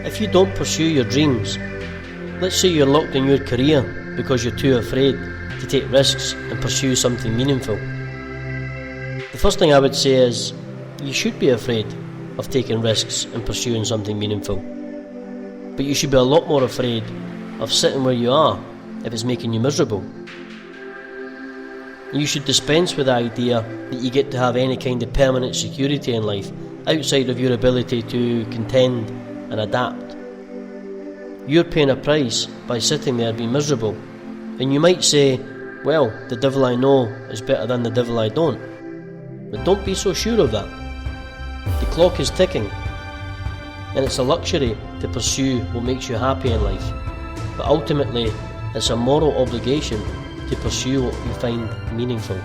If you don't pursue your dreams, let's say you're locked in your career because you're too afraid to take risks and pursue something meaningful. The first thing I would say is, you should be afraid of taking risks and pursuing something meaningful. But you should be a lot more afraid of sitting where you are if it's making you miserable. You should dispense with the idea that you get to have any kind of permanent security in life outside of your ability to contend and adapt. You're paying a price by sitting there being miserable, and you might say, well, the devil I know is better than the devil I don't. But don't be so sure of that. The clock is ticking, and it's a luxury to pursue what makes you happy in life. But ultimately, it's a moral obligation to pursue what you find meaningful.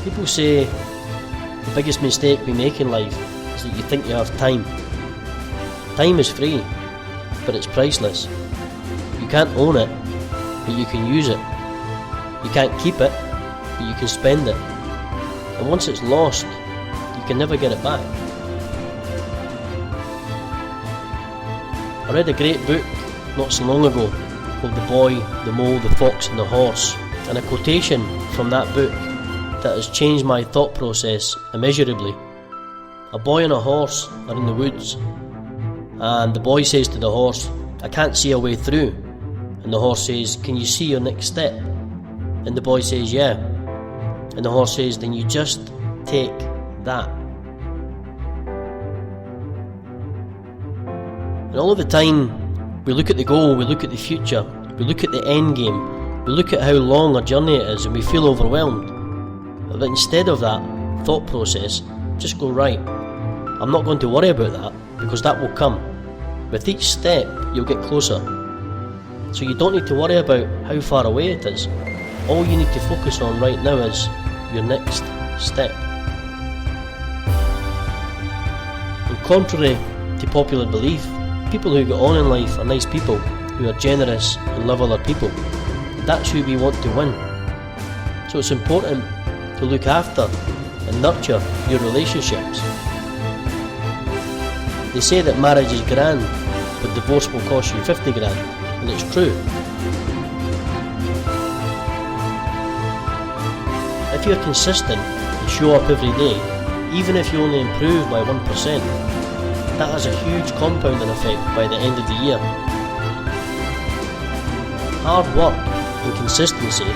People say the biggest mistake we make in life is that you think you have time. Time is free, but it's priceless. You can't own it, but you can use it. You can't keep it, but you can spend it. And once it's lost, you can never get it back. I read a great book not so long ago called The Boy, the Mole, the Fox and the Horse, and a quotation from that book that has changed my thought process immeasurably. A boy and a horse are in the woods, and the boy says to the horse, I can't see a way through. And the horse says, can you see your next step? And the boy says, yeah. And the horse says, then you just take that. And all of the time, we look at the goal, we look at the future, we look at the end game, we look at how long a journey it is, and we feel overwhelmed. But instead of that thought process, just go, right, I'm not going to worry about that, because that will come. With each step, you'll get closer. So you don't need to worry about how far away it is. All you need to focus on right now is your next step. And contrary to popular belief, people who get on in life are nice people, who are generous and love other people. That's who we want to win. So it's important to look after and nurture your relationships. They say that marriage is grand, but divorce will cost you 50 grand, and it's true. If you're consistent and show up every day, even if you only improve by 1%, that has a huge compounding effect by the end of the year. Hard work and consistency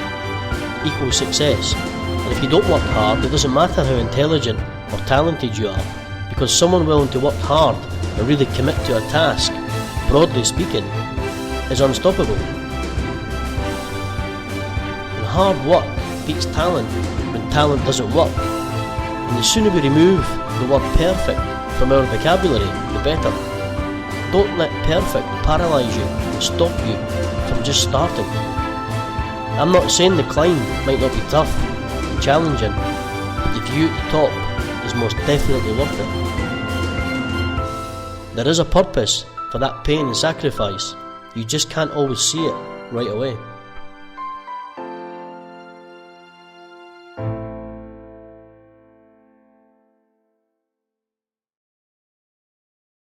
equals success, and if you don't work hard, it doesn't matter how intelligent or talented you are, because someone willing to work hard and really commit to a task, broadly speaking, is unstoppable. And hard work beats talent when talent doesn't work, and the sooner we remove the word perfect from our vocabulary, the better. Don't let perfect paralyse you and stop you from just starting. I'm not saying the climb might not be tough and challenging, but the view at the top is most definitely worth it. There is a purpose for that pain and sacrifice. You just can't always see it right away.